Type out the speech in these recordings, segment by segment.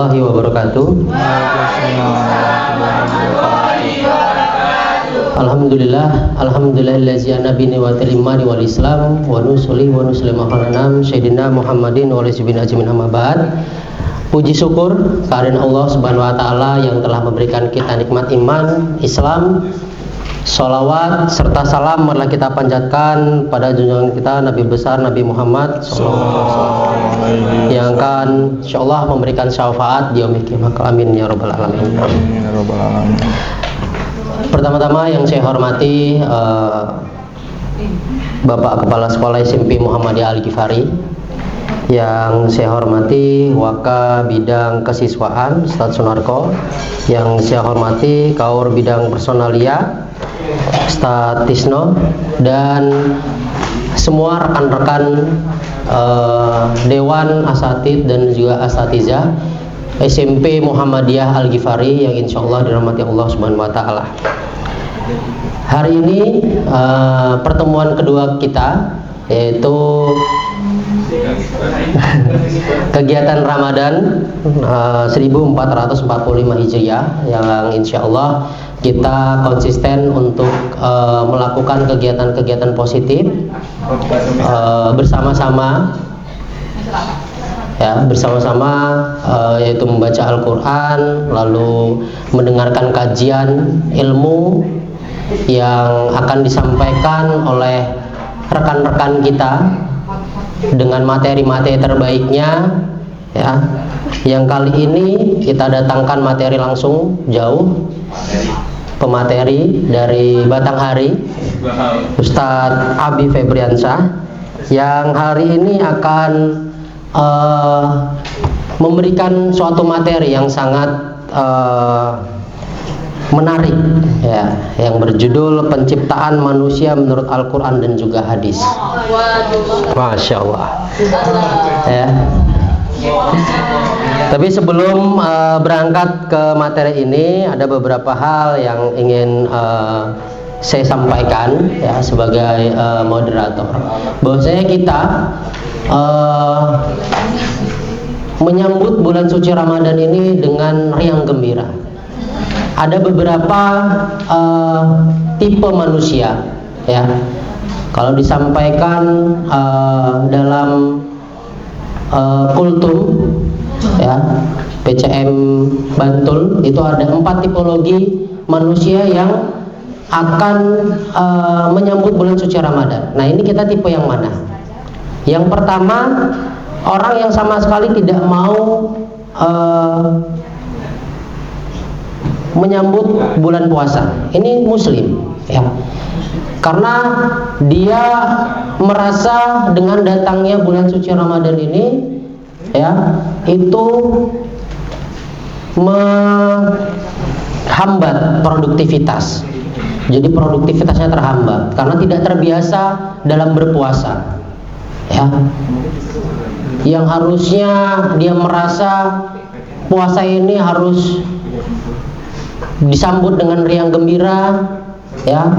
warahmatullahi wabarakatuh. Alhamdulillahillazi anabini wa talimani wal islam wa nusuli wa nuslimu khalanam sayyidina Muhammadin wa alihi ajmin amma ba'd. Puji syukur kehadirat Allah Subhanahu wa taala yang telah memberikan kita nikmat iman, Islam. Sholawat serta salam marilah kita panjatkan pada junjungan kita Nabi besar Nabi Muhammad yang akan insyaallah memberikan syafaat di yaumil qiyamah. Amin ya rabbal alamin. Pertama-tama yang saya hormati Bapak Kepala Sekolah SMP Muhammadiyah Al-Ghifari, yang saya hormati Waka Bidang Kesiswaan Ustadz Sunarko, yang saya hormati Kaur Bidang Personalia Ustadz Tisno, dan semua rekan-rekan Dewan Asatid dan juga Asatizah SMP Muhammadiyah Al-Ghifari yang insya Allah dirahmati Allah Subhanahu wa Ta'ala. Hari ini pertemuan kedua kita, yaitu kegiatan Ramadan 1445 Hijriah, yang insya Allah kita konsisten untuk melakukan kegiatan-kegiatan positif bersama-sama, ya, yaitu membaca Al-Quran, lalu mendengarkan kajian ilmu yang akan disampaikan oleh rekan-rekan kita dengan materi-materi terbaiknya, ya. Yang kali ini kita datangkan materi langsung jauh, pemateri dari Batanghari, Ustadz Abi Febriansyah, yang hari ini akan memberikan suatu materi yang sangat menarik, ya, yang berjudul Penciptaan Manusia Menurut Al-Quran dan juga Hadis. Masya Allah, ya. Tapi sebelum berangkat ke materi ini, ada beberapa hal yang ingin saya sampaikan, ya, sebagai moderator. Bahwasanya kita menyambut bulan suci Ramadan ini dengan riang gembira. Ada beberapa tipe manusia, ya. Kalau disampaikan dalam kultum, ya, PCM Bantul, itu ada 4 tipologi manusia yang akan menyambut bulan suci Ramadan. Nah, ini kita tipe yang mana? Yang pertama, orang yang sama sekali tidak mau menyambut bulan puasa. Ini muslim, ya, karena dia merasa dengan datangnya bulan suci Ramadan ini, ya, itu menghambat produktivitas. Jadi produktivitasnya terhambat karena tidak terbiasa dalam berpuasa, ya. Yang harusnya dia merasa puasa ini harus disambut dengan riang gembira, ya,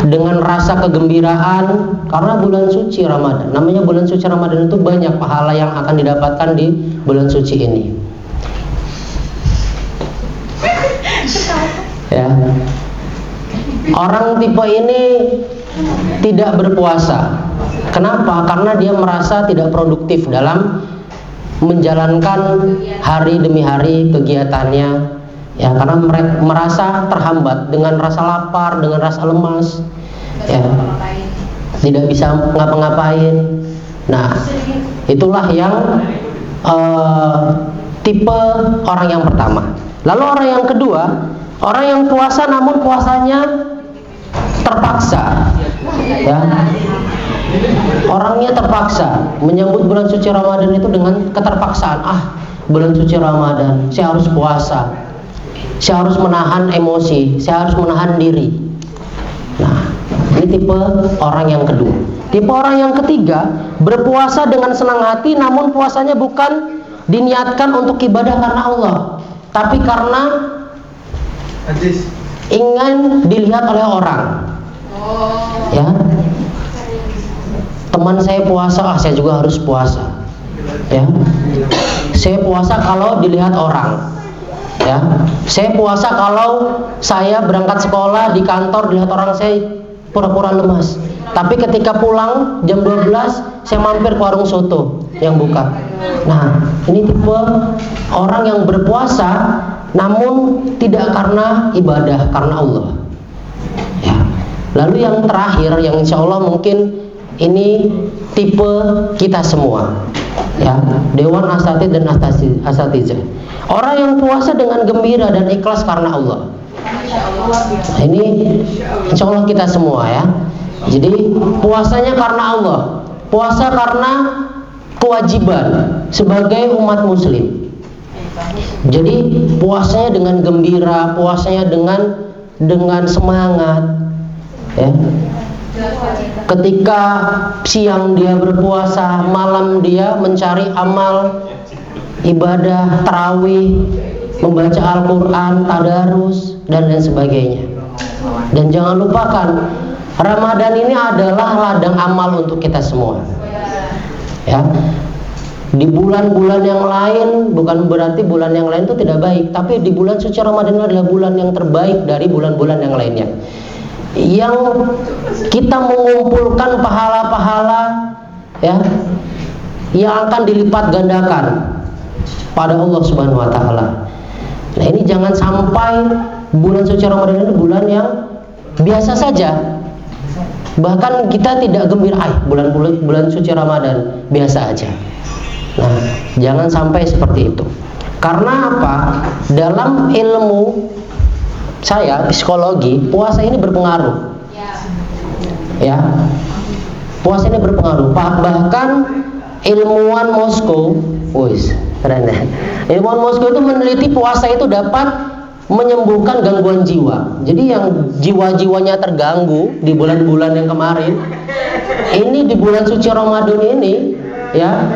dengan rasa kegembiraan karena bulan suci Ramadan. Namanya bulan suci Ramadan itu banyak pahala yang akan didapatkan di bulan suci ini, ya. Orang tipe ini tidak berpuasa. Kenapa? Karena dia merasa tidak produktif dalam menjalankan hari demi hari kegiatannya, ya, karena mereka merasa terhambat dengan rasa lapar, dengan rasa lemas, ya, tidak bisa ngapa-ngapain. Nah, itulah yang tipe orang yang pertama. Lalu orang yang kedua, orang yang puasa namun puasanya terpaksa, ya. Orangnya terpaksa menyambut bulan suci Ramadan itu dengan keterpaksaan. Bulan suci Ramadan, saya harus puasa, saya harus menahan emosi, saya harus menahan diri. Nah, ini tipe orang yang kedua. Tipe orang yang ketiga, berpuasa dengan senang hati, namun puasanya bukan diniatkan untuk ibadah karena Allah, tapi karena ingin dilihat oleh orang, ya. Teman saya puasa, saya juga harus puasa, ya. Saya puasa kalau dilihat orang. Ya, saya puasa kalau saya berangkat sekolah di kantor dilihat orang, saya pura-pura lemas. Tapi ketika pulang jam 12 saya mampir ke warung soto yang buka. Nah, ini tipe orang yang berpuasa namun tidak karena ibadah, karena Allah. Ya. Lalu yang terakhir yang insya Allah mungkin ini tipe kita semua. Ya, Dewan Asatidz dan Asatizah. Orang yang puasa dengan gembira dan ikhlas karena Allah. Nah, ini insya Allah kita semua ya. Jadi puasanya karena Allah, puasa karena kewajiban sebagai umat muslim. Jadi puasanya dengan gembira, puasanya dengan semangat. Ya. Ketika siang dia berpuasa, malam dia mencari amal ibadah, tarawih, membaca Al-Quran, tadarus, dan lain sebagainya. Dan jangan lupakan, Ramadan ini adalah ladang amal untuk kita semua. Ya, di bulan-bulan yang lain, bukan berarti bulan yang lain itu tidak baik, tapi di bulan suci Ramadan ini adalah bulan yang terbaik dari bulan-bulan yang lainnya, yang kita mengumpulkan pahala-pahala ya, yang akan dilipat gandakan pada Allah Subhanahu wa taala. Nah, ini jangan sampai bulan suci Ramadan ini bulan yang biasa saja. Bahkan kita tidak gembira, bulan suci Ramadan biasa aja. Nah, jangan sampai seperti itu. Karena apa? Dalam ilmu saya psikologi, puasa ini berpengaruh. Ya. Puasa ini berpengaruh. Bahkan ilmuwan Moskow, keren ya. Ilmuwan Moskow itu meneliti puasa itu dapat menyembuhkan gangguan jiwa. Jadi yang jiwa-jiwanya terganggu di bulan-bulan yang kemarin, ini di bulan suci Ramadan ini ya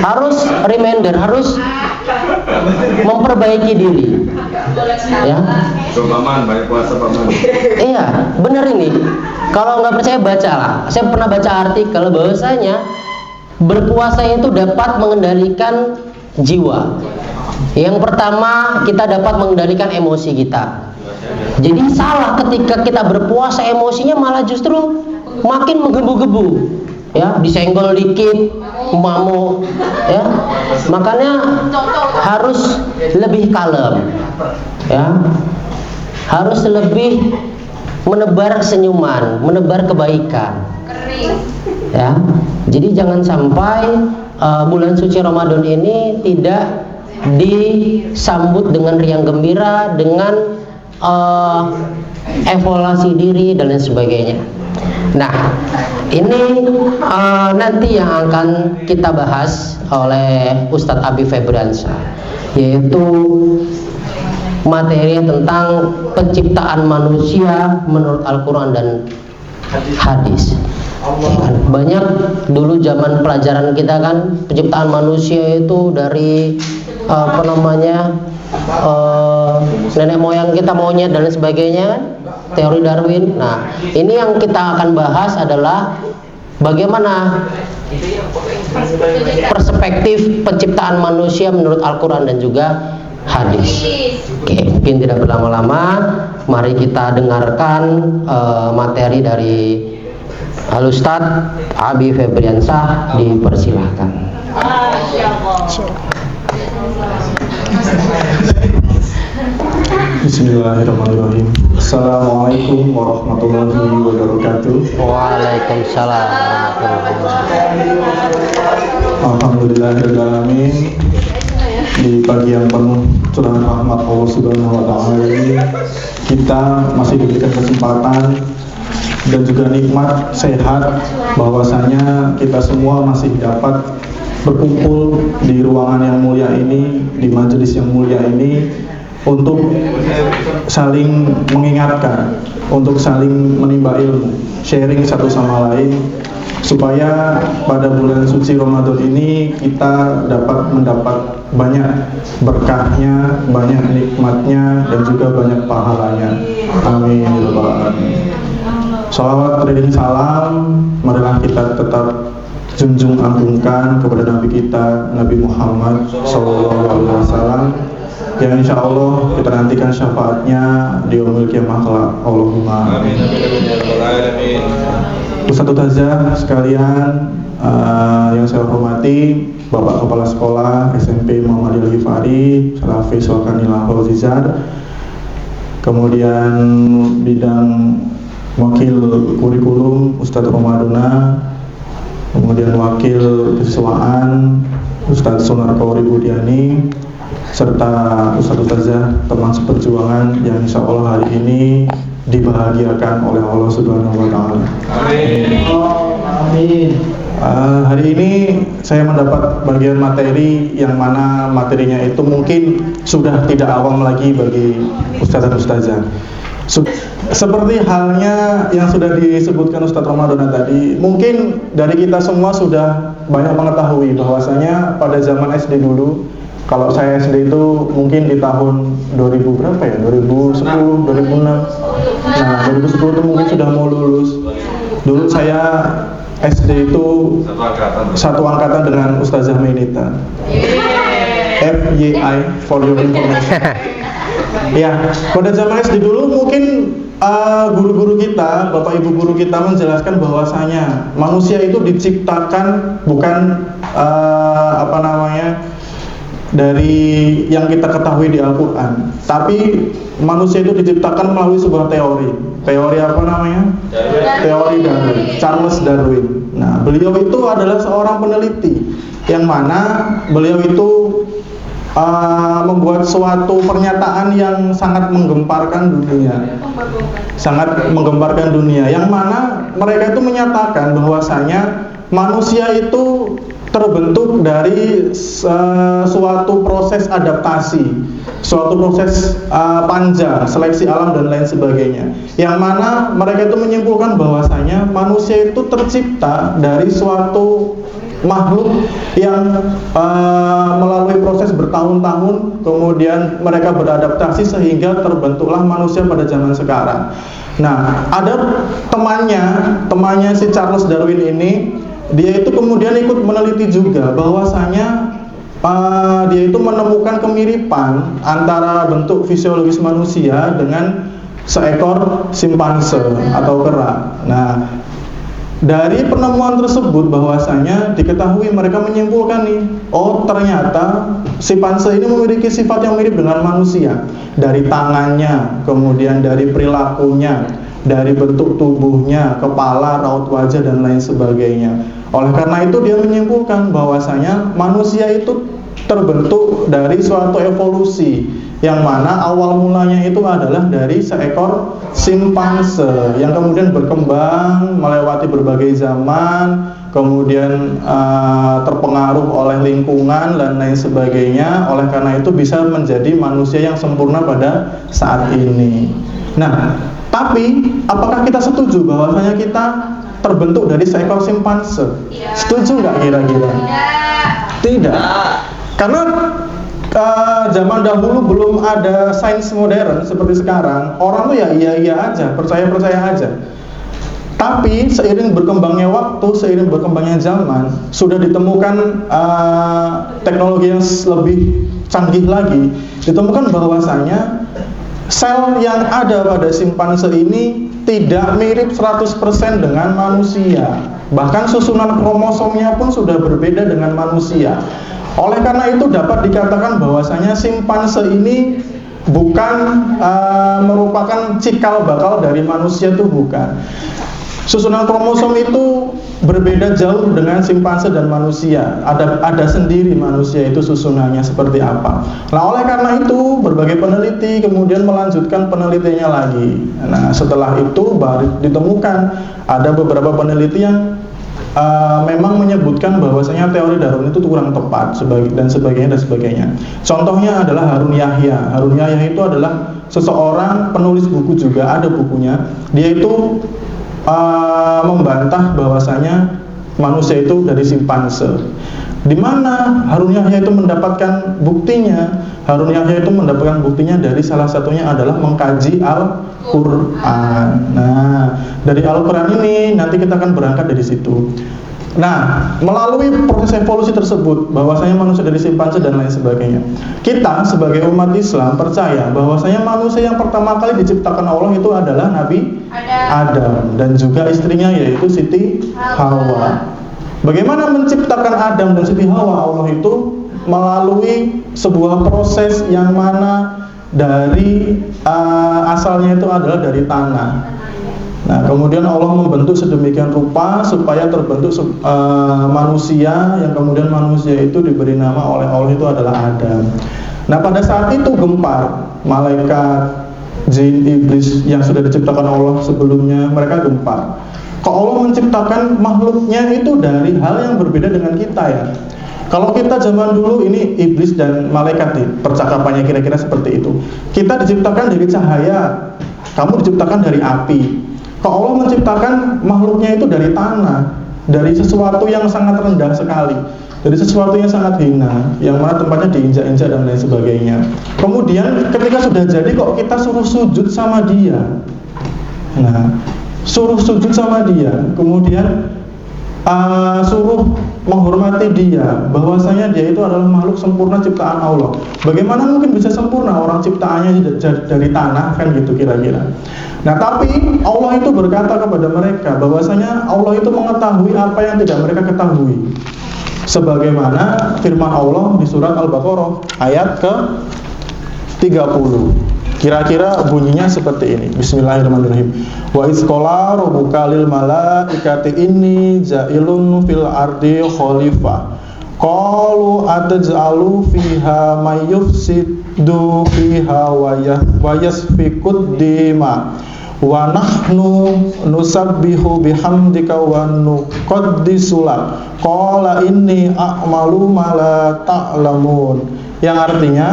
harus reminder, harus memperbaiki diri. Ya. Paman, banyak puasa paman. Iya, benar ini. Kalau nggak percaya bacalah. Saya pernah baca artikel bahwasanya berpuasa itu dapat mengendalikan jiwa. Yang pertama, kita dapat mengendalikan emosi kita. Jadi salah ketika kita berpuasa, emosinya malah justru makin menggebu-gebu. Ya, disenggol dikit, mamuk, ya. Makanya harus lebih kalem. Ya. Harus lebih menebar senyuman, menebar kebaikan. Ya. Jadi jangan sampai bulan suci Ramadan ini tidak disambut dengan riang gembira, dengan evaluasi diri dan lain sebagainya. Nah, ini nanti yang akan kita bahas oleh Ustadz Abi Febriansyah, yaitu materi tentang penciptaan manusia menurut Al-Quran dan hadis. Banyak dulu zaman pelajaran kita kan, penciptaan manusia itu dari nenek moyang kita monyet dan lain sebagainya kan, teori Darwin. Nah, ini yang kita akan bahas adalah bagaimana perspektif penciptaan manusia menurut Al-Quran dan juga hadis. Oke, mungkin tidak berlama-lama, mari kita dengarkan materi dari Al-Ustadz Abi Febriansyah, dipersilahkan. Bismillahirrahmanirrahim. Assalamualaikum warahmatullahi wabarakatuh. Waalaikumsalam warahmatullahi wabarakatuh. Alhamdulillahirrahmanirrahim. Di pagi yang penuh curahan rahmat Allah Subhanahu wa taala ini, kita masih diberikan kesempatan dan juga nikmat sehat, bahwasanya kita semua masih dapat berkumpul di ruangan yang mulia ini, di majelis yang mulia ini, untuk saling mengingatkan, untuk saling menimba ilmu, sharing satu sama lain, supaya pada bulan suci Ramadan ini kita dapat mendapat banyak berkahnya, banyak nikmatnya, dan juga banyak pahalanya. Amin. Salawat dan salam marilah kita tetap junjung agungkan kepada Nabi kita, Nabi Muhammad SAW, yang insya Allah kita nantikan syafaatnya di yaumil qiyamah kelak. Allahumma amin. Ustadz Ustazah sekalian, yang saya hormati Bapak Kepala Sekolah SMP Muhammadiyah Al-Ghifari Salafi Sulkanillah Fauzizar, kemudian bidang wakil kurikulum Ustadz Romadona, kemudian wakil kesiswaan Ustadz Sunarko Ribudiani, serta Ustadz Ustazah teman seperjuangan yang insya Allah hari ini dibahagiakan oleh Allah Subhanahu wa Ta'ala. Amin. Hari ini saya mendapat bagian materi yang mana materinya itu mungkin sudah tidak awam lagi bagi Ustadz dan Ustazah. Seperti halnya yang sudah disebutkan Ustadz Romadona tadi, mungkin dari kita semua sudah banyak mengetahui bahwasanya pada zaman SD dulu, kalau saya SD itu mungkin di tahun 2000 berapa ya? 2010, 2006. Nah, 2010 itu mungkin sudah mau lulus. Dulu saya SD itu satu angkatan dengan Ustazah Mainita. FYI for your information. Ya, pada zaman SD dulu mungkin guru-guru kita, bapak ibu guru kita menjelaskan bahwasanya manusia itu diciptakan bukan dari yang kita ketahui di Al-Quran, tapi manusia itu diciptakan melalui sebuah teori. Teori apa namanya? Teori Darwin, Charles Darwin. Nah, beliau itu adalah seorang peneliti yang mana beliau itu membuat suatu pernyataan yang sangat menggemparkan dunia. Sangat menggemparkan dunia, yang mana mereka itu menyatakan bahwasanya manusia itu terbentuk dari suatu proses adaptasi, suatu proses panjang, seleksi alam dan lain sebagainya. Yang mana mereka itu menyimpulkan bahwasanya manusia itu tercipta dari suatu makhluk yang melalui proses bertahun-tahun, kemudian mereka beradaptasi sehingga terbentuklah manusia pada zaman sekarang. Nah, ada temannya si Charles Darwin ini, dia itu kemudian ikut meneliti juga bahwasanya dia itu menemukan kemiripan antara bentuk fisiologis manusia dengan seekor simpanse atau kera. Nah, dari penemuan tersebut bahwasanya diketahui, mereka menyimpulkan nih, oh ternyata simpanse ini memiliki sifat yang mirip dengan manusia, dari tangannya, kemudian dari perilakunya, dari bentuk tubuhnya, kepala, raut wajah dan lain sebagainya. Oleh karena itu dia menyimpulkan bahwasanya manusia itu terbentuk dari suatu evolusi, yang mana awal mulanya itu adalah dari seekor simpanse yang kemudian berkembang melewati berbagai zaman, kemudian terpengaruh oleh lingkungan dan lain sebagainya. Oleh karena itu bisa menjadi manusia yang sempurna pada saat ini. Nah, tapi apakah kita setuju bahwasanya kita terbentuk dari seekor simpanse? Setuju nggak kira-kira? Tidak. Karena zaman dahulu belum ada sains modern seperti sekarang. Orang tuh ya iya aja, percaya aja. Tapi seiring berkembangnya waktu, seiring berkembangnya zaman, sudah ditemukan teknologi yang lebih canggih lagi. Ditemukan bahwasanya sel yang ada pada simpanse ini tidak mirip 100% dengan manusia. Bahkan susunan kromosomnya pun sudah berbeda dengan manusia. Oleh karena itu dapat dikatakan bahwasanya simpanse ini bukan merupakan cikal bakal dari manusia, itu bukan. Susunan kromosom itu berbeda jauh dengan simpanse dan manusia. Ada sendiri manusia itu susunannya seperti apa. Nah, oleh karena itu berbagai peneliti kemudian melanjutkan penelitiannya lagi. Nah, setelah itu baru ditemukan ada beberapa peneliti yang memang menyebutkan bahwasanya teori Darwin itu kurang tepat dan sebagainya. Contohnya adalah Harun Yahya. Harun Yahya itu adalah seseorang penulis buku juga, ada bukunya. Dia itu membantah bahwasanya manusia itu dari simpanse. Di mana Harun Yahya itu mendapatkan buktinya? Harun Yahya itu mendapatkan buktinya dari salah satunya adalah mengkaji Al-Quran. Nah, dari Al-Quran ini nanti kita akan berangkat dari situ. Nah, melalui proses evolusi tersebut, bahwasanya manusia dari simpanse dan lain sebagainya, kita sebagai umat Islam percaya bahwasanya manusia yang pertama kali diciptakan Allah itu adalah Nabi Adam dan juga istrinya yaitu Siti Hawa. Bagaimana menciptakan Adam dan Siti Hawa? Allah itu melalui sebuah proses yang mana dari asalnya itu adalah dari tanah. Nah, kemudian Allah membentuk sedemikian rupa supaya terbentuk manusia, yang kemudian manusia itu diberi nama oleh Allah itu adalah Adam. Nah, pada saat itu gempar, malaikat, jin, iblis yang sudah diciptakan Allah sebelumnya, mereka gempar. Kok Allah menciptakan makhluknya itu dari hal yang berbeda dengan kita ya? Kalau kita zaman dulu ini iblis dan malaikat nih, percakapannya kira-kira seperti itu. Kita diciptakan dari cahaya, kamu diciptakan dari api. Kok Allah menciptakan makhluknya itu dari tanah, dari sesuatu yang sangat rendah sekali, dari sesuatu yang sangat hina, yang mana tempatnya diinjak-injak dan lain sebagainya. Kemudian ketika sudah jadi kok kita suruh sujud sama dia. Nah, suruh sujud sama dia, kemudian suruh menghormati dia, bahwasanya dia itu adalah makhluk sempurna ciptaan Allah. Bagaimana mungkin bisa sempurna orang ciptaannya dari tanah, kan gitu kira-kira. Nah, tapi Allah itu berkata kepada mereka bahwasanya Allah itu mengetahui apa yang tidak mereka ketahui. Sebagaimana firman Allah di surat Al-Baqarah ayat ke-30. Kira-kira bunyinya seperti ini. Bismillahirrahmanirrahim. Wa iz qala rabbuka lil malaikati inni ja'ilun fil ardi khalifah. Qalu ataj'alu fiha may yufsidu fiha wa yasfikud dima wa nahnu nusabbihu bihamdika wa nuqaddisu lak. Qala inni a'malu ma la ta'lamun. Yang artinya,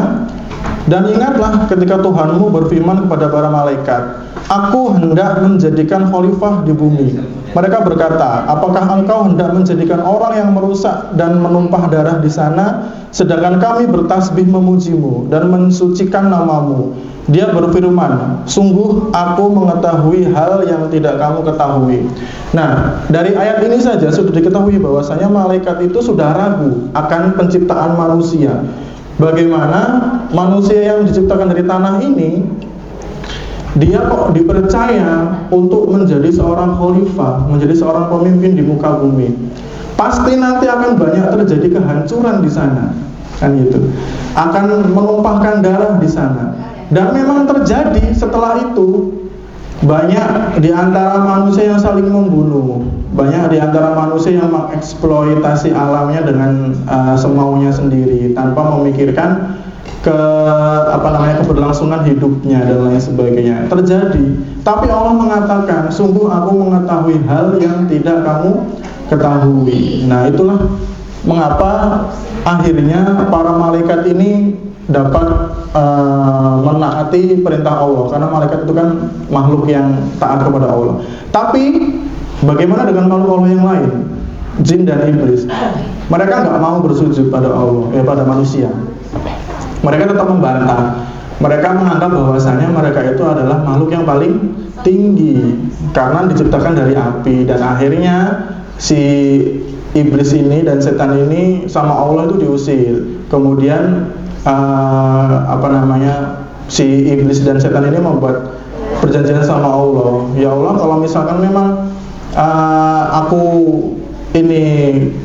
dan ingatlah ketika Tuhanmu berfirman kepada para malaikat, aku hendak menjadikan khalifah di bumi. Mereka berkata, apakah engkau hendak menjadikan orang yang merusak dan menumpah darah di sana, sedangkan kami bertasbih memujimu dan mensucikan namamu? Dia berfirman, sungguh aku mengetahui hal yang tidak kamu ketahui. Nah, dari ayat ini saja sudah diketahui bahwasanya malaikat itu sudah ragu akan penciptaan manusia. Bagaimana manusia yang diciptakan dari tanah ini, dia kok dipercaya untuk menjadi seorang khalifah, menjadi seorang pemimpin di muka bumi. Pasti nanti akan banyak terjadi kehancuran di sana, kan gitu. Akan menumpahkan darah di sana. Dan memang terjadi setelah itu. Banyak di antara manusia yang saling membunuh, banyak di antara manusia yang mengeksploitasi alamnya dengan semaunya sendiri tanpa memikirkan keberlangsungan hidupnya dan lain sebagainya. Terjadi. Tapi Allah mengatakan, sungguh aku mengetahui hal yang tidak kamu ketahui. Nah, itulah mengapa akhirnya para malaikat ini dapat menaati perintah Allah, karena malaikat itu kan makhluk yang taat kepada Allah. Tapi bagaimana dengan makhluk Allah yang lain, jin dan iblis? Mereka nggak mau bersujud pada Allah, pada manusia. Mereka tetap membantah. Mereka menganggap bahwasanya mereka itu adalah makhluk yang paling tinggi karena diciptakan dari api, dan akhirnya si iblis ini dan setan ini sama Allah itu diusir. Kemudian si iblis dan setan ini membuat perjanjian sama Allah. Ya Allah, kalau misalkan memang aku ini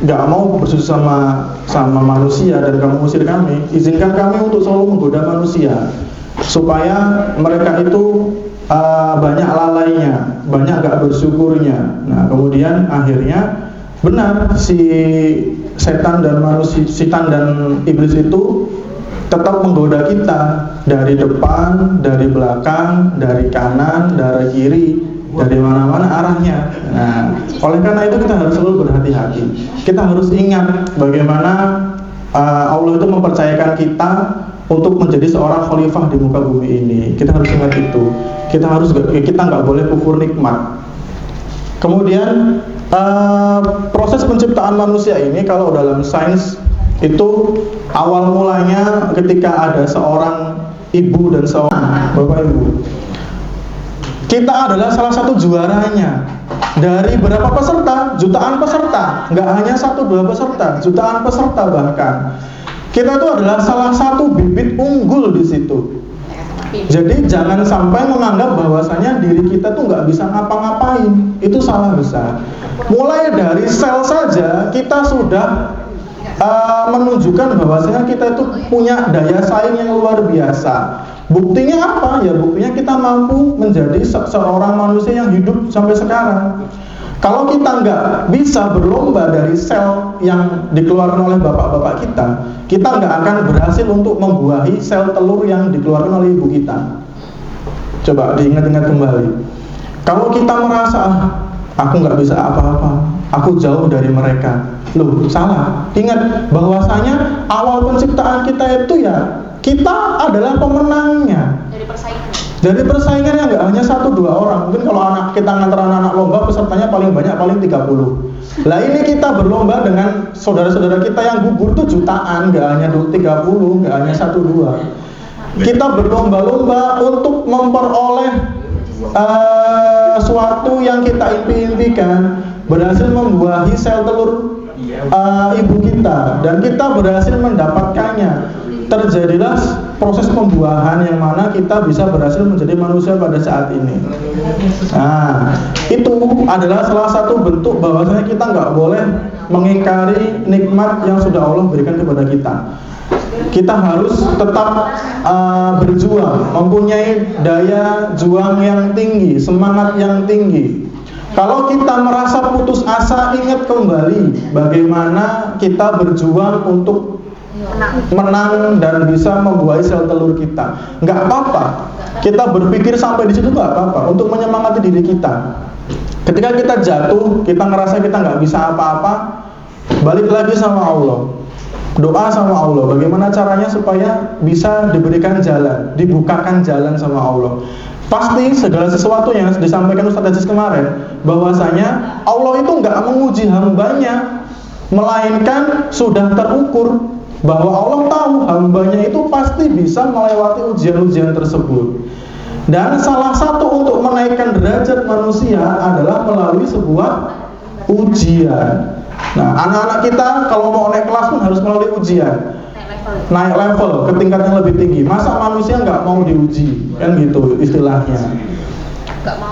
nggak mau bersujud sama manusia dan kamu usir kami, izinkan kami untuk selalu menggoda manusia supaya mereka itu banyak lalainya, banyak gak bersyukurnya. Nah, kemudian akhirnya benar si setan dan iblis itu tetap menggoda kita dari depan, dari belakang, dari kanan, dari kiri, dari mana-mana arahnya. Nah, oleh karena itu kita harus selalu berhati-hati. Kita harus ingat bagaimana Allah itu mempercayakan kita untuk menjadi seorang khalifah di muka bumi ini. Kita harus ingat itu. Kita nggak boleh kufur nikmat. Kemudian proses penciptaan manusia ini kalau dalam sains itu awal mulanya ketika ada seorang ibu dan seorang bapak ibu. kita adalah salah satu juaranya. Dari berapa peserta? Jutaan peserta. Nggak hanya 1-2 peserta, jutaan peserta bahkan. Kita itu adalah salah satu bibit unggul di situ. Jadi jangan sampai menganggap bahwasanya diri kita tuh nggak bisa ngapa-ngapain. Itu salah besar. Mulai dari sel saja kita sudah menunjukkan bahwasanya kita itu punya daya saing yang luar biasa. Buktinya apa? Ya buktinya kita mampu menjadi seorang manusia yang hidup sampai sekarang. Kalau kita nggak bisa berlomba dari sel yang dikeluarkan oleh bapak-bapak kita nggak akan berhasil untuk membuahi sel telur yang dikeluarkan oleh ibu kita. Coba diingat-ingat kembali. Kalau kita merasa, aku nggak bisa apa-apa, aku jauh dari mereka. Loh, salah. Ingat bahwasanya awal penciptaan kita itu ya kita adalah pemenangnya. Dari persaingan yang nggak hanya 1-2 orang. Mungkin kalau kita ngantar anak-anak lomba, pesertanya paling banyak, paling 30. Lah ini kita berlomba dengan saudara-saudara kita yang gugur tuh jutaan, nggak hanya 30, nggak hanya 1-2. Kita berlomba-lomba untuk memperoleh suatu yang kita impi-impikan, berhasil membuahi sel telur ibu kita, dan kita berhasil mendapatkannya. Terjadilah proses pembuahan yang mana kita bisa berhasil menjadi manusia pada saat ini. Nah, itu adalah salah satu bentuk bahwasanya kita nggak boleh mengingkari nikmat yang sudah Allah berikan kepada kita. Kita harus tetap berjuang, mempunyai daya juang yang tinggi, semangat yang tinggi. Kalau kita merasa putus asa, ingat kembali bagaimana kita berjuang untuk menang dan bisa membuahi sel telur kita. Nggak apa-apa. Kita berpikir sampai di situ nggak apa-apa. Untuk menyemangati diri kita. Ketika kita jatuh, kita ngerasa kita nggak bisa apa-apa, balik lagi sama Allah. Doa sama Allah. Bagaimana caranya supaya bisa diberikan jalan, dibukakan jalan sama Allah. Pasti segala sesuatu yang disampaikan Ustaz Aziz kemarin, bahwasanya Allah itu nggak menguji hambanya, melainkan sudah terukur bahwa Allah tahu hambanya itu pasti bisa melewati ujian-ujian tersebut. Dan salah satu untuk menaikkan derajat manusia adalah melalui sebuah ujian. Nah, anak-anak kita kalau mau naik kelas pun harus melalui ujian, naik level ke tingkat yang lebih tinggi. Masa manusia nggak mau diuji, kan gitu istilahnya.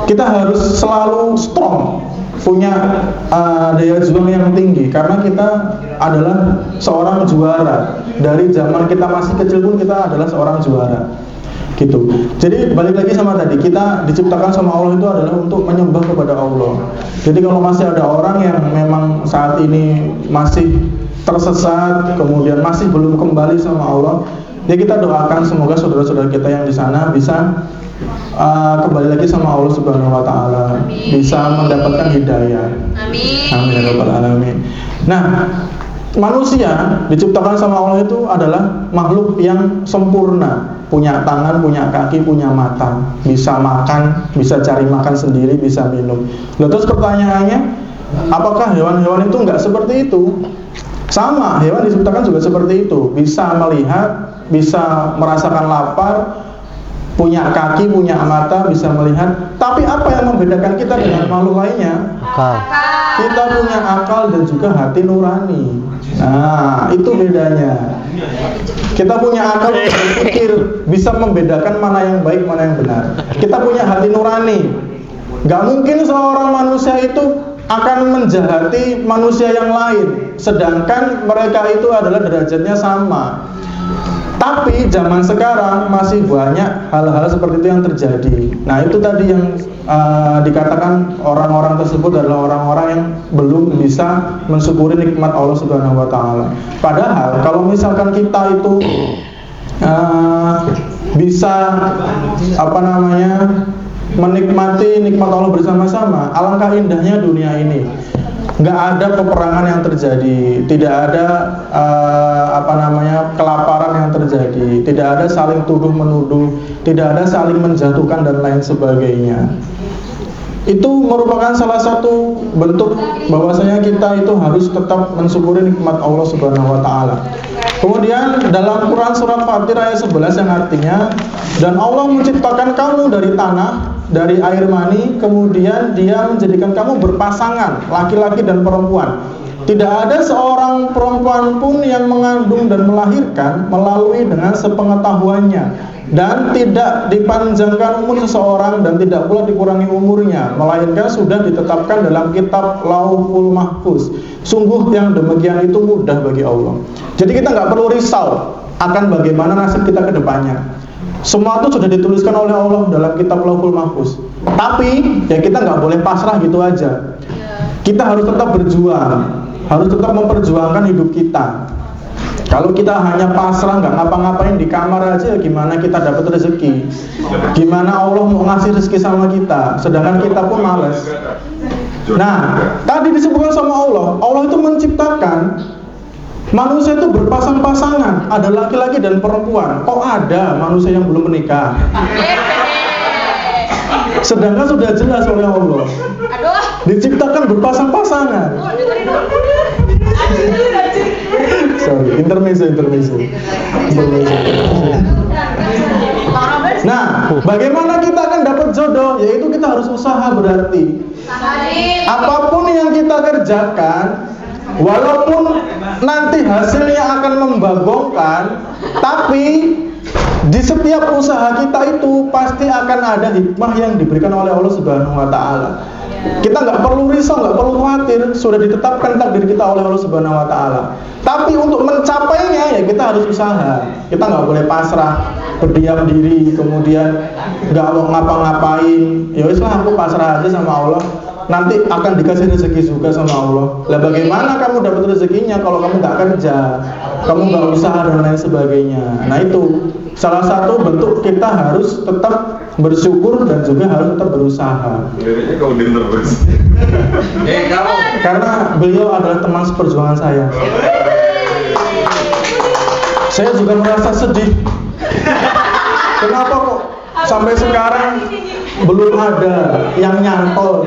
Kita harus selalu strong, punya daya juang yang tinggi, karena kita adalah seorang juara. Dari zaman kita masih kecil pun kita adalah seorang juara, gitu. Jadi balik lagi sama tadi, kita diciptakan sama Allah itu adalah untuk menyembah kepada Allah. Jadi kalau masih ada orang yang memang saat ini masih tersesat, kemudian masih belum kembali sama Allah, ya kita doakan semoga saudara-saudara kita yang di sana bisa kembali lagi sama Allah Subhanahu wa taala, bisa mendapatkan hidayah. Amin. Amin ya rabbal alamin. Nah, manusia diciptakan sama Allah itu adalah makhluk yang sempurna, punya tangan, punya kaki, punya mata, bisa makan, bisa cari makan sendiri, bisa minum. Nah, terus pertanyaannya, apakah hewan-hewan itu enggak seperti itu? Sama, hewan diciptakan juga seperti itu, bisa melihat, bisa merasakan lapar, punya kaki, punya mata, bisa melihat. Tapi apa yang membedakan kita dengan makhluk lainnya? Akal. Kita punya akal dan juga hati nurani. Nah, itu bedanya. Kita punya akal untuk berpikir, bisa membedakan mana yang baik, mana yang benar. Kita punya hati nurani. Gak mungkin seorang manusia itu akan menjahati manusia yang lain, sedangkan mereka itu adalah derajatnya sama. Tapi zaman sekarang masih banyak hal-hal seperti itu yang terjadi. Nah, itu tadi yang dikatakan orang-orang tersebut adalah orang-orang yang belum bisa mensyukuri nikmat Allah Subhanahu wa taala. Padahal kalau misalkan kita itu bisa menikmati nikmat Allah bersama-sama, alangkah indahnya dunia ini. Nggak ada peperangan yang terjadi, tidak ada kelaparan yang terjadi, tidak ada saling tuduh-menuduh, tidak ada saling menjatuhkan dan lain sebagainya. Itu merupakan salah satu bentuk bahwasanya kita itu harus tetap mensyukuri nikmat Allah Subhanahu wa taala. Kemudian dalam Quran surat Fatir ayat 11 yang artinya, dan Allah menciptakan kamu dari tanah dari air mani, kemudian dia menjadikan kamu berpasangan, laki-laki dan perempuan. Tidak ada seorang perempuan pun yang mengandung dan melahirkan melalui dengan sepengetahuannya, dan tidak dipanjangkan umur seseorang dan tidak pula dikurangi umurnya, melainkan sudah ditetapkan dalam kitab Lauhul Mahfuz. Sungguh yang demikian itu mudah bagi Allah. Jadi kita nggak perlu risau akan bagaimana nasib kita ke depannya. Semua itu sudah dituliskan oleh Allah dalam kitab Lauhul Mahfuz. Tapi ya kita nggak boleh pasrah gitu aja. Kita harus tetap berjuang, harus tetap memperjuangkan hidup kita. Kalau kita hanya pasrah nggak ngapa-ngapain di kamar aja, gimana kita dapat rezeki? Gimana Allah mau ngasih rezeki sama kita? Sedangkan kita pun malas. Nah, tadi disebutkan sama Allah, Allah itu menciptakan manusia itu berpasang-pasangan, ada laki-laki dan perempuan. Kok ada manusia yang belum menikah? Sedangkan sudah jelas oleh Allah, diciptakan berpasang-pasangan. Sorry, intermezzo. Nah, bagaimana kita akan dapat jodoh? Yaitu kita harus usaha berarti. Apapun yang kita kerjakan, walaupun nanti hasilnya akan membagongkan, tapi di setiap usaha kita itu pasti akan ada hikmah yang diberikan oleh Allah Subhanahu wa Ta'ala. Kita nggak perlu risau, nggak perlu khawatir, sudah ditetapkan takdir kita oleh Allah Subhanahu wa Ta'ala. Tapi untuk mencapainya ya kita harus usaha. Kita nggak boleh pasrah, berdiam diri, kemudian nggak mau ngapa-ngapain. Ya wis lah, aku pasrah aja sama Allah. Nanti akan dikasih rezeki juga sama Allah. Lah bagaimana kamu dapat rezekinya kalau kamu nggak kerja, kamu nggak usaha dan lain sebagainya. Nah itu salah satu bentuk kita harus tetap bersyukur dan juga harus tetap berusaha. Liriknya kau denger bos. Karena beliau adalah teman seperjuangan saya. Saya juga merasa sedih. Kenapa kok sampai sekarang belum ada yang nyantol?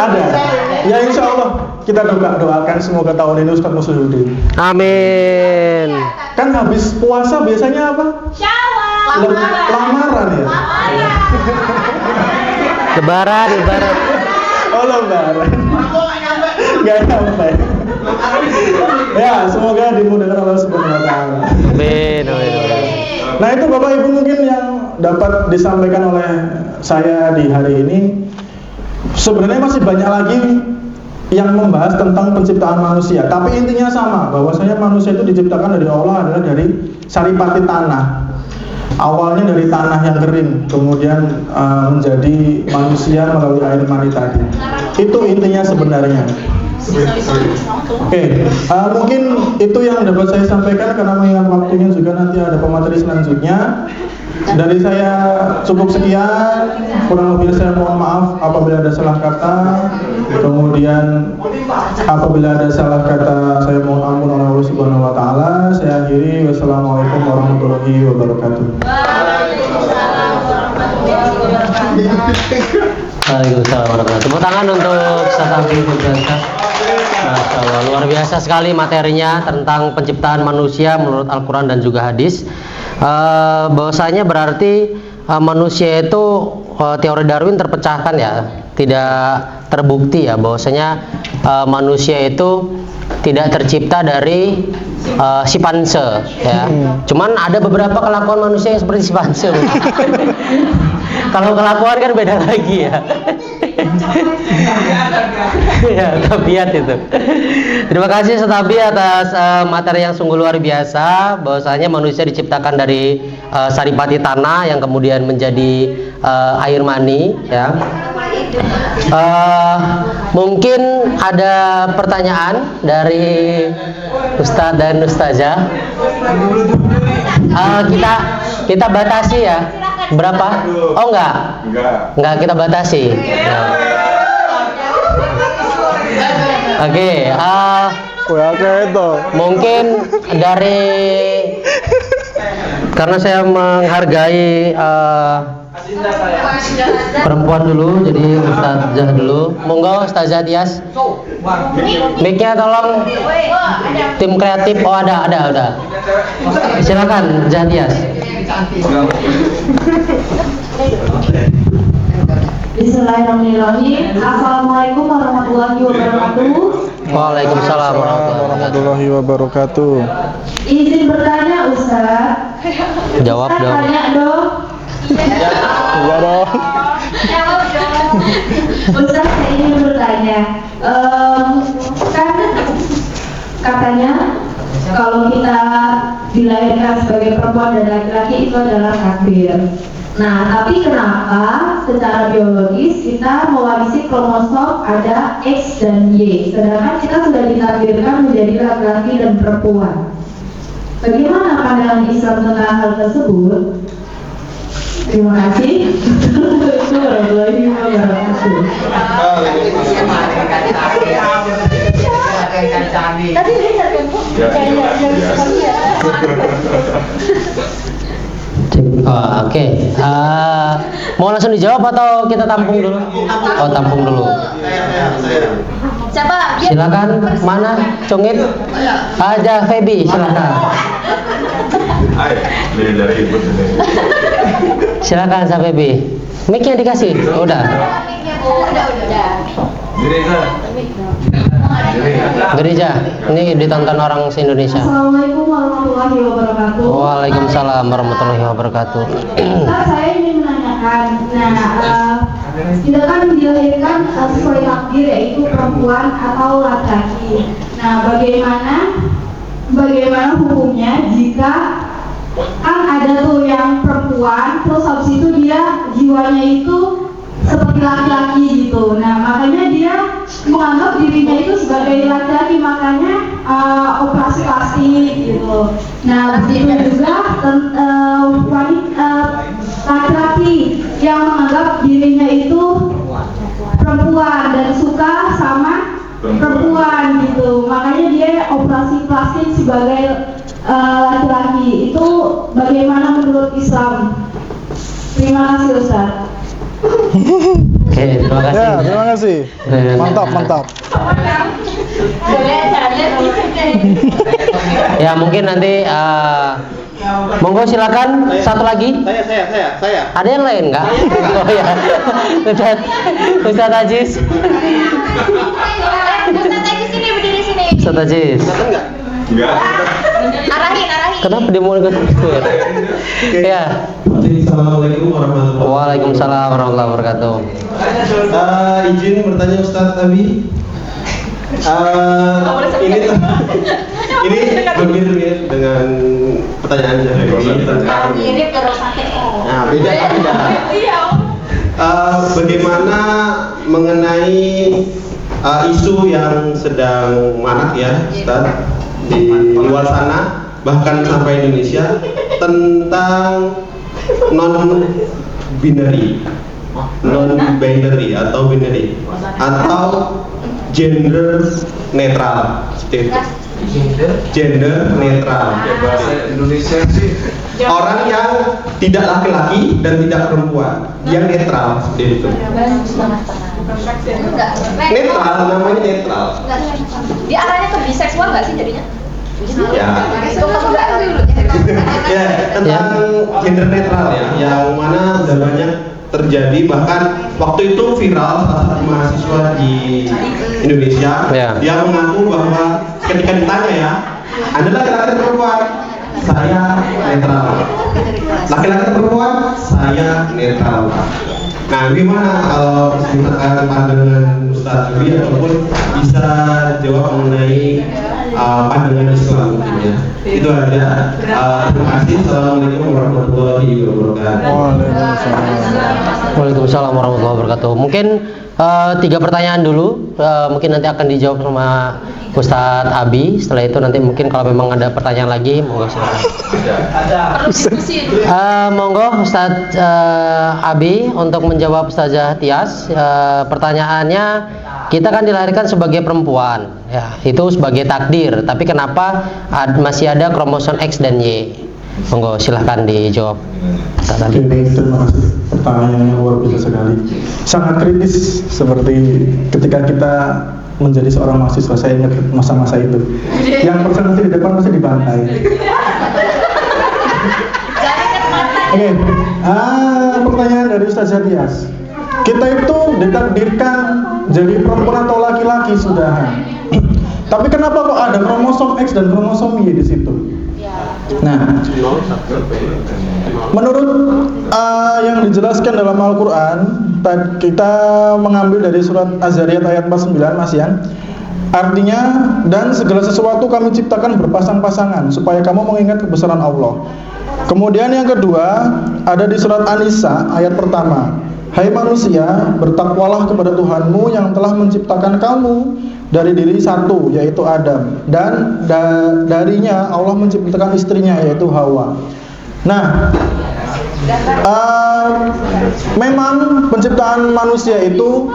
Ada. Ya insya Allah kita doakan semoga tahun ini Ustadz Muslihuddin. Amin. Kan habis puasa biasanya apa? Lamaran ya. Lebaran. Oh lebaran. Gak nyampe. Ya semoga dimudahkan Allah Subhanahu wa Ta'ala. Amin. Nah itu Bapak Ibu mungkin yang dapat disampaikan oleh saya di hari ini. Sebenarnya masih banyak lagi yang membahas tentang penciptaan manusia, tapi intinya sama, bahwasanya manusia itu diciptakan dari Allah adalah dari saripati tanah. Awalnya dari tanah yang kering, kemudian menjadi manusia melalui air mani tadi. Itu intinya sebenarnya. Oke, mungkin itu yang dapat saya sampaikan karena mengingat waktunya juga nanti ada pemateri selanjutnya. Dari saya cukup sekian, kurang lebih saya mohon maaf apabila ada salah kata. Kemudian apabila ada salah kata saya mohon ampun oleh Allah Subhanahu wa Ta'ala. Saya akhiri, wassalamualaikum warahmatullahi wabarakatuh. Waalaikumsalam warahmatullahi wabarakatuh. Tepuk tangan untuk Ustaz Abi Mujaza. Masya Allah, luar biasa sekali materinya tentang penciptaan manusia menurut Al-Quran dan juga hadis. Bahwasanya berarti manusia itu teori Darwin terpecahkan ya, tidak terbukti ya bahwasanya manusia itu tidak tercipta dari simpanse ya. Cuman ada beberapa kelakuan manusia yang seperti simpanse. Kalau kelakuan kan beda lagi ya. Ya, tabiat itu. Terima kasih Ustaz Abi atas materi yang sungguh luar biasa, bahwasanya manusia diciptakan dari saripati tanah yang kemudian menjadi air mani ya. Mungkin ada pertanyaan dari Ustadz dan Ustazah. Kita batasi ya. Berapa? Oh enggak kita batasi. Oke, mungkin karena saya menghargai Perempuan dulu, jadi Ustazah dulu. Monggo Ustazah Tias. Mic-nya tolong tim kreatif. Oh ada. Silakan Ustazah Tias. Bismillahirrahmanirrahim. Assalamualaikum warahmatullahi wabarakatuh. Waalaikumsalam warahmatullahi wabarakatuh. Izin bertanya Ustaz. Jawab Ustaz dong. tanya dong. Iya dong. Ustaz saya ingin bertanya. Kan katanya kalau kita dilahirkan sebagai perempuan dan laki-laki itu adalah takdir. Nah, tapi kenapa secara biologis kita mewarisi kromosom ada X dan Y, sedangkan kita sudah ditakdirkan menjadi laki-laki dan perempuan. Bagaimana pandangan Islam tentang hal tersebut? Terima kasih. Assalamualaikum warahmatullahi wabarakatuh. Oke. Mau langsung dijawab atau kita tampung dulu? Oh, tampung dulu. Siapa? Silakan. Mana? Cungit? Aja Feby, silakan. Dari ibu sini. Silakan Sa Feby. Mic-nya dikasih. Udah. Udah. Gereja. Ini ditonton orang se-Indonesia. Assalamualaikum warahmatullahi wabarakatuh. Waalaikumsalam warahmatullahi wabarakatuh. Ustaz, saya ingin menanyakan, kita kan dilahirkan sesuai takdir yaitu perempuan atau laki-laki. Nah, bagaimana hukumnya jika kan ada tuh yang perempuan, terus habis itu dia jiwanya itu seperti laki-laki gitu. Nah, makanya dia menganggap dirinya itu sebagai laki-laki, makanya operasi plastik gitu. Nah, begitu juga wanita laki-laki yang menganggap dirinya itu perempuan dan suka sama perempuan gitu. Makanya dia operasi plastik sebagai laki-laki. Itu bagaimana menurut Islam? Terima kasih Ustaz. Oke, terima kasih. Ya, terima kasih. Mantap. Ya, mungkin nanti monggo silakan satu lagi. Saya. Ada yang lain nggak? Oh ya, Ustaz Aziz. Ustaz Aziz sini, berdiri sini. Ustaz Aziz. Enggak. Arahin. Kenapa dia mau ikut? Ya. Assalamualaikum warahmatullahi wabarakatuh. Waalaikumsalam warahmatullahi wabarakatuh. Izin bertanya Ustaz Abi. Ini mirip dengan pertanyaan saya tentang Mirip terus sakit. Nah, beda. Bagaimana mengenai isu yang sedang marak ya, Ustaz, di luar sana, bahkan sampai Indonesia, tentang non-binary atau binary atau gender netral, seperti itu. Gender netral. Bahasa Indonesia sih. Orang yang tidak laki-laki dan tidak perempuan, yang netral, seperti itu. Netral, namanya netral. Dia arahnya ke biseksual nggak sih jadinya? Ya. Itu kan enggak dulu. Ya, tentang gender netral ya, yang mana sudah banyak terjadi, bahkan waktu itu viral salah satu mahasiswa di Indonesia yang mengaku bahwa ketika ditanya ya, Anda laki-laki atau perempuan? Saya netral. Laki-laki atau perempuan? Saya netral. Nah, gimana kalau misalkan pandangan Ustaz Abi ataupun bisa jawab mengenai pandangan Islam mungkin ya. Itu aja. Terima kasih. Assalamualaikum warahmatullahi wabarakatuh. Waalaikumsalam warahmatullahi wabarakatuh. Mungkin 3 pertanyaan dulu, mungkin nanti akan dijawab sama Ustadz Abi. Setelah itu nanti mungkin kalau memang ada pertanyaan lagi, monggo silakan. Monggo Ustadz Abi untuk menjawab Ustazah Tias. Pertanyaannya, kita kan dilahirkan sebagai perempuan, ya itu sebagai takdir. Tapi kenapa masih ada kromosom X dan Y? Monggo silahkan dijawab. Oke, terima kasih. Pertanyaannya luar biasa sekali. Sangat kritis seperti ketika kita menjadi seorang mahasiswa. Saya ingat masa-masa itu. Yang presentasi di depan masih dibantai. Oke, pertanyaan dari Ustaz Dias. Kita itu ditakdirkan jadi perempuan atau laki-laki sudah. Tapi kenapa kok ada kromosom X dan kromosom Y di situ? Nah, menurut yang dijelaskan dalam Al-Quran, kita mengambil dari surat Az-Zariyat ayat 49, Mas Yan. Artinya, dan segala sesuatu kami ciptakan berpasang-pasangan supaya kamu mengingat kebesaran Allah. Kemudian yang kedua ada di surat An-Nisa ayat pertama. Hai manusia, bertakwalah kepada Tuhanmu yang telah menciptakan kamu dari diri satu, yaitu Adam, dan darinya Allah menciptakan istrinya, yaitu Hawa. Nah, memang penciptaan manusia itu,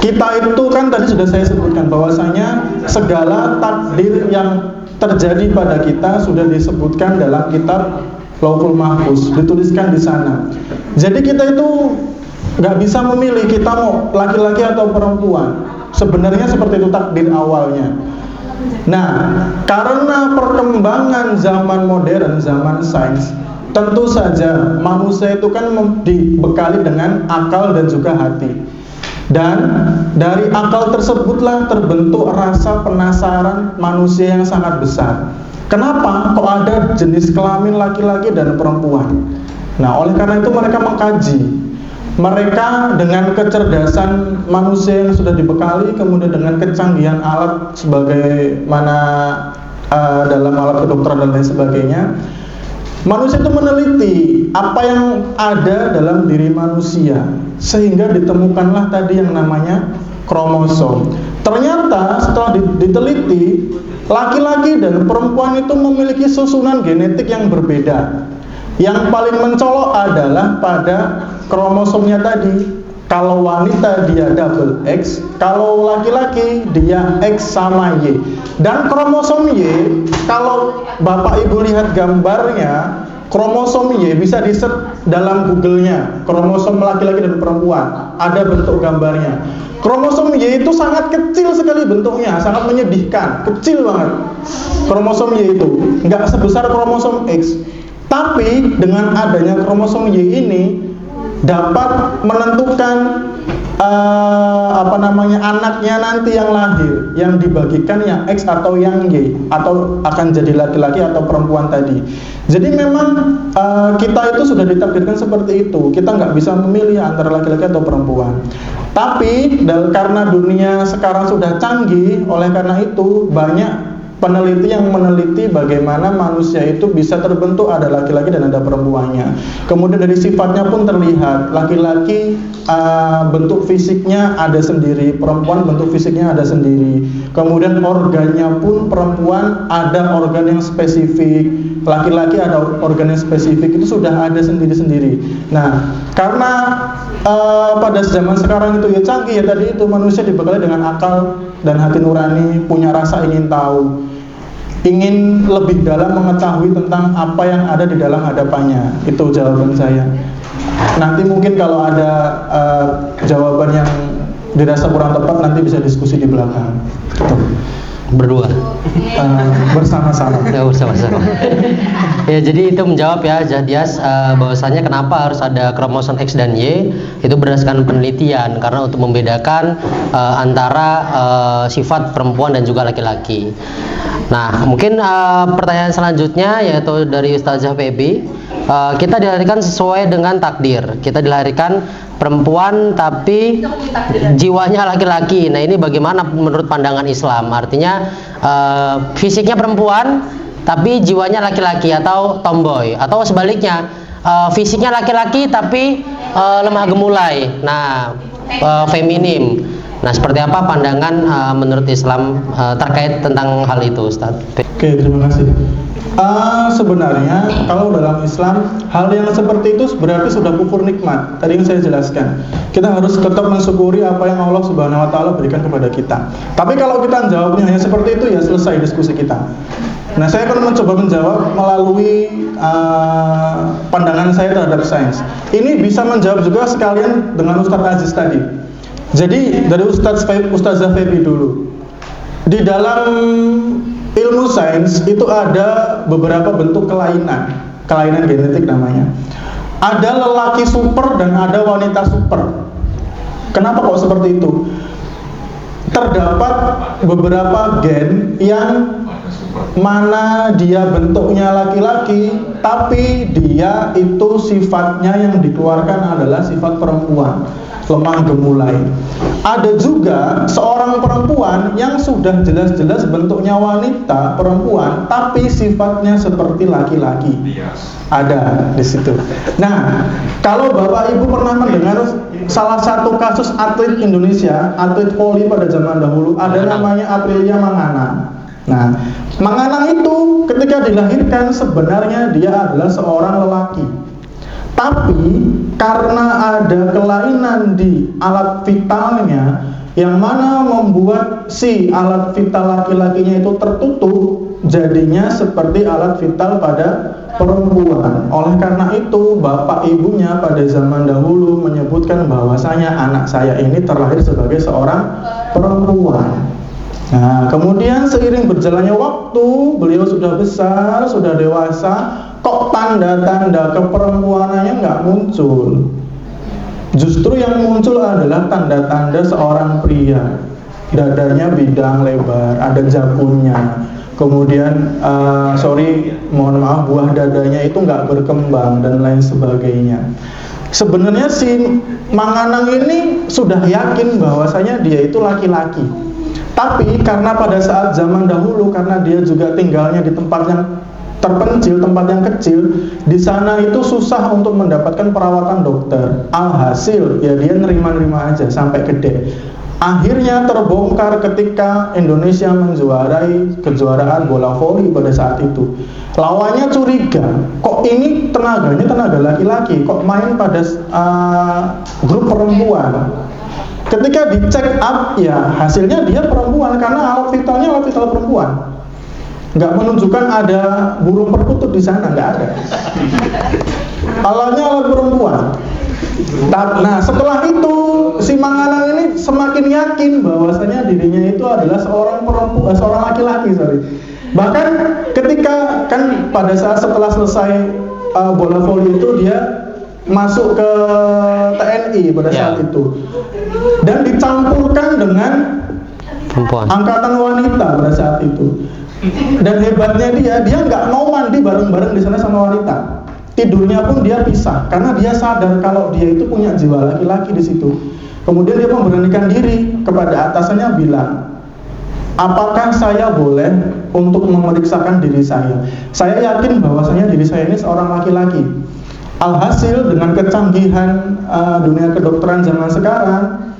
kita itu kan tadi sudah saya sebutkan bahwasanya segala takdir yang terjadi pada kita sudah disebutkan dalam kitab Lauhul Mahfuz, dituliskan di sana. Jadi kita itu nggak bisa memilih kita mau laki-laki atau perempuan. Sebenarnya seperti itu takdir awalnya. Nah, karena perkembangan zaman modern, zaman sains, tentu saja manusia itu kan dibekali dengan akal dan juga hati. Dan dari akal tersebutlah terbentuk rasa penasaran manusia yang sangat besar. Kenapa kok ada jenis kelamin laki-laki dan perempuan? Nah, oleh karena itu mereka mengkaji. Mereka dengan kecerdasan manusia yang sudah dibekali, kemudian dengan kecanggihan alat sebagaimana dalam alat kedokteran dan lain sebagainya, manusia itu meneliti apa yang ada dalam diri manusia, sehingga ditemukanlah tadi yang namanya kromosom. Ternyata setelah diteliti, laki-laki dan perempuan itu memiliki susunan genetik yang berbeda. Yang paling mencolok adalah pada kromosomnya tadi. Kalau wanita dia double X, kalau laki-laki dia X sama Y. Dan kromosom Y, kalau Bapak Ibu lihat gambarnya, kromosom Y bisa di-search dalam Google-nya, kromosom laki-laki dan perempuan, ada bentuk gambarnya. Kromosom Y itu sangat kecil sekali bentuknya, sangat menyedihkan, kecil banget. Kromosom Y itu nggak sebesar kromosom X. Tapi dengan adanya kromosom Y ini dapat menentukan anaknya nanti yang lahir, yang dibagikan yang X atau yang Y, atau akan jadi laki-laki atau perempuan tadi. Jadi memang kita itu sudah ditakdirkan seperti itu. Kita nggak bisa memilih antara laki-laki atau perempuan. Tapi karena dunia sekarang sudah canggih, oleh karena itu banyak peneliti yang meneliti bagaimana manusia itu bisa terbentuk ada laki-laki dan ada perempuannya. Kemudian dari sifatnya pun terlihat, laki-laki bentuk fisiknya ada sendiri, perempuan bentuk fisiknya ada sendiri. Kemudian organnya pun perempuan ada organ yang spesifik, laki-laki ada organ yang spesifik, itu sudah ada sendiri-sendiri. Nah, karena pada zaman sekarang itu ya canggih ya, tadi itu manusia dibekali dengan akal dan hati nurani, punya rasa ingin tahu, ingin lebih dalam mengetahui tentang apa yang ada di dalam hadapannya. Itu jawaban saya. Nanti mungkin kalau ada jawaban yang dirasa kurang tepat, nanti bisa diskusi di belakang. Berdua. Bersama-sama. Ya, bersama-sama. Ya, jadi itu menjawab ya Dias, bahwasanya kenapa harus ada kromosom X dan Y, itu berdasarkan penelitian, karena untuk membedakan antara sifat perempuan dan juga laki-laki. Nah, mungkin pertanyaan selanjutnya yaitu dari Ustazah Febi. Kita dilahirkan sesuai dengan takdir. Kita dilahirkan perempuan tapi jiwanya laki-laki. Nah, ini bagaimana menurut pandangan Islam? Artinya fisiknya perempuan tapi jiwanya laki-laki atau tomboy, atau sebaliknya fisiknya laki-laki tapi lemah gemulai. Nah, feminim. Nah, seperti apa pandangan menurut Islam terkait tentang hal itu, Ustaz? Oke, terima kasih. Sebenarnya kalau dalam Islam hal yang seperti itu berarti sudah kufur nikmat. Tadi yang saya jelaskan, kita harus tetap mensyukuri apa yang Allah Subhanahu wa taala berikan kepada kita. Tapi kalau kita jawabnya hanya seperti itu, ya selesai diskusi kita. Nah, saya akan mencoba menjawab melalui pandangan saya terhadap sains. Ini bisa menjawab juga sekalian dengan Ustadz Aziz tadi. Jadi dari Ustazah Febi dulu. Di dalam ilmu sains itu ada beberapa bentuk kelainan genetik namanya. Ada lelaki super dan ada wanita super. Kenapa kok seperti itu? Terdapat beberapa gen yang mana dia bentuknya laki-laki, tapi dia itu sifatnya yang dikeluarkan adalah sifat perempuan, lemah gemulai. Ada juga seorang perempuan yang sudah jelas-jelas bentuknya wanita, perempuan, tapi sifatnya seperti laki-laki. Ada di situ. Nah, kalau Bapak Ibu pernah mendengar salah satu kasus atlet Indonesia, atlet voli pada zaman dahulu, ada namanya Aprilia Manganang. Nah, Manganang itu ketika dilahirkan sebenarnya dia adalah seorang lelaki. Tapi karena ada kelainan di alat vitalnya yang mana membuat si alat vital laki-lakinya itu tertutup, jadinya seperti alat vital pada perempuan. Oleh karena itu, bapak ibunya pada zaman dahulu menyebutkan bahwasanya anak saya ini terlahir sebagai seorang perempuan. Nah, kemudian seiring berjalannya waktu, beliau sudah besar, sudah dewasa, kok tanda-tanda keperempuanannya nggak muncul. Justru yang muncul adalah tanda-tanda seorang pria. Dadanya bidang lebar, ada jakunnya. Kemudian, mohon maaf, buah dadanya itu nggak berkembang dan lain sebagainya. Sebenarnya si Manganang ini sudah yakin bahwasanya dia itu laki-laki. Tapi karena pada saat zaman dahulu, karena dia juga tinggalnya di tempat yang terpencil, tempat yang kecil, di sana itu susah untuk mendapatkan perawatan dokter. Alhasil, ya dia nerima-nerima aja sampai gede. Akhirnya terbongkar ketika Indonesia menjuarai kejuaraan bola voli pada saat itu. Lawannya curiga, kok ini tenaganya tenaga laki-laki, kok main pada grup perempuan. Ketika dicek up, ya hasilnya dia perempuan karena alat vitalnya alat vital perempuan. Nggak menunjukkan ada burung perkutut di sana, nggak ada. Alatnya alat perempuan. Nah, setelah itu si Manganang ini semakin yakin bahwasanya dirinya itu adalah seorang perempuan, seorang laki-laki, Bahkan ketika kan pada saat setelah selesai bola voli itu dia masuk ke TNI pada saat itu dan dicampurkan dengan perempuan, angkatan wanita pada saat itu. Dan hebatnya dia nggak mau mandi bareng-bareng di sana sama wanita. Tidurnya pun dia pisah karena dia sadar kalau dia itu punya jiwa laki-laki di situ. Kemudian dia memberanikan diri kepada atasannya bilang, apakah saya boleh untuk memeriksakan diri saya? Saya yakin bahwasanya diri saya ini seorang laki-laki. Alhasil dengan kecanggihan dunia kedokteran zaman sekarang,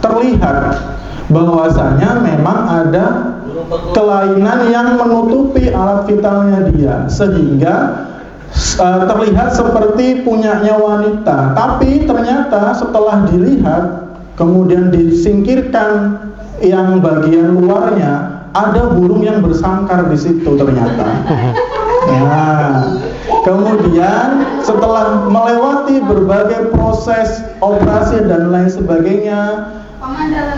terlihat bahwasanya memang ada kelainan yang menutupi alat vitalnya dia, sehingga terlihat seperti punyanya wanita. Tapi ternyata setelah dilihat, kemudian disingkirkan yang bagian luarnya, ada burung yang bersangkar di situ ternyata. Nah, kemudian setelah melewati berbagai proses operasi dan lain sebagainya,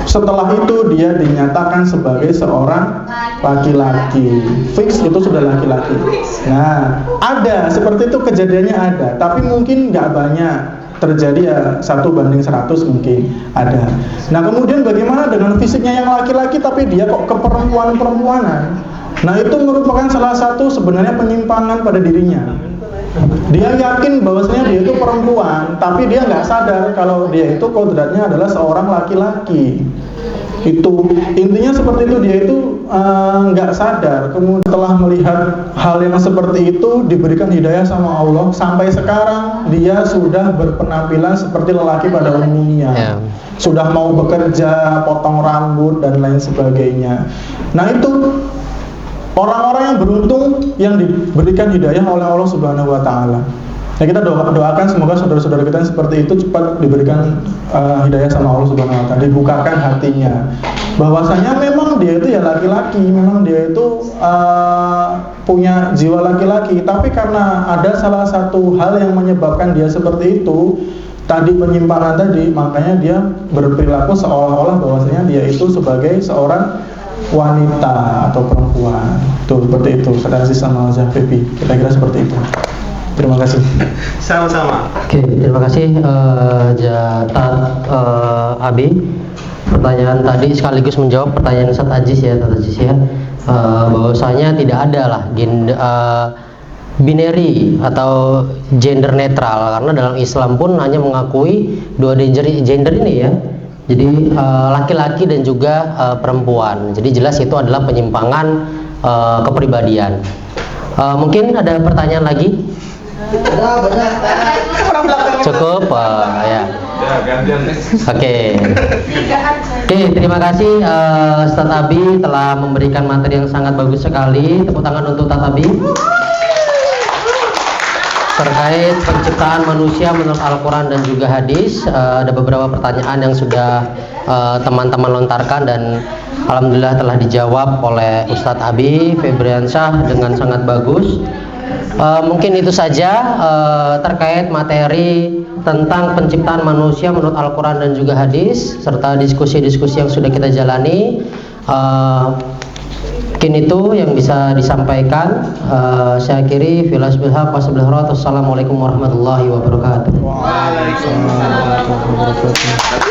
setelah itu dia dinyatakan sebagai seorang laki-laki. Fix itu sudah laki-laki. Nah, ada seperti itu kejadiannya ada, tapi mungkin nggak banyak terjadi, ya 1:100 mungkin ada. Nah, kemudian bagaimana dengan fisiknya yang laki-laki tapi dia kok keperempuan-perempuanan? Nah, itu merupakan salah satu sebenarnya penyimpangan pada dirinya. Dia yakin bahwasanya dia itu perempuan, tapi dia nggak sadar kalau dia itu kodratnya adalah seorang laki-laki. Itu intinya seperti itu, dia itu nggak sadar. Kemudian setelah melihat hal yang seperti itu, diberikan hidayah sama Allah, sampai sekarang dia sudah berpenampilan seperti lelaki pada umumnya. Sudah mau bekerja, potong rambut dan lain sebagainya. Nah, itu orang-orang yang beruntung yang diberikan hidayah oleh Allah Subhanahu wa taala. Nah, kita doakan semoga saudara-saudara kita yang seperti itu cepat diberikan hidayah sama Allah Subhanahu wa taala, dibukakan hatinya. Bahwasanya memang dia itu ya laki-laki, memang dia itu punya jiwa laki-laki, tapi karena ada salah satu hal yang menyebabkan dia seperti itu, tadi penyimpangan tadi, makanya dia berperilaku seolah-olah bahwasanya dia itu sebagai seorang wanita atau perempuan. Tuh, seperti itu. Kata Aziz sama Zahfibi, kira-kira seperti itu. Terima kasih. Sama-sama. Oke, terima kasih Abi. Pertanyaan tadi sekaligus menjawab pertanyaan Ustaz Aziz ya, bahwasanya tidak ada lah binary atau gender netral, karena dalam Islam pun hanya mengakui dua gender ini ya. Jadi laki-laki dan juga perempuan. Jadi jelas itu adalah penyimpangan kepribadian. Mungkin ada pertanyaan lagi? Cukup ya. Gantian. Oke, terima kasih Ustaz Abi telah memberikan materi yang sangat bagus sekali. Tepuk tangan untuk Ustaz Abi. Terkait penciptaan manusia menurut Al-Quran dan juga hadis, ada beberapa pertanyaan yang sudah teman-teman lontarkan dan alhamdulillah telah dijawab oleh Ustadz Abi Febriansyah dengan sangat bagus. Mungkin itu saja terkait materi tentang penciptaan manusia menurut Al-Quran dan juga hadis, serta diskusi-diskusi yang sudah kita jalani. Mungkin itu yang bisa disampaikan. Saya akhiri. Assalamualaikum warahmatullahi wabarakatuh. Waalaikumsalam warahmatullahi wabarakatuh.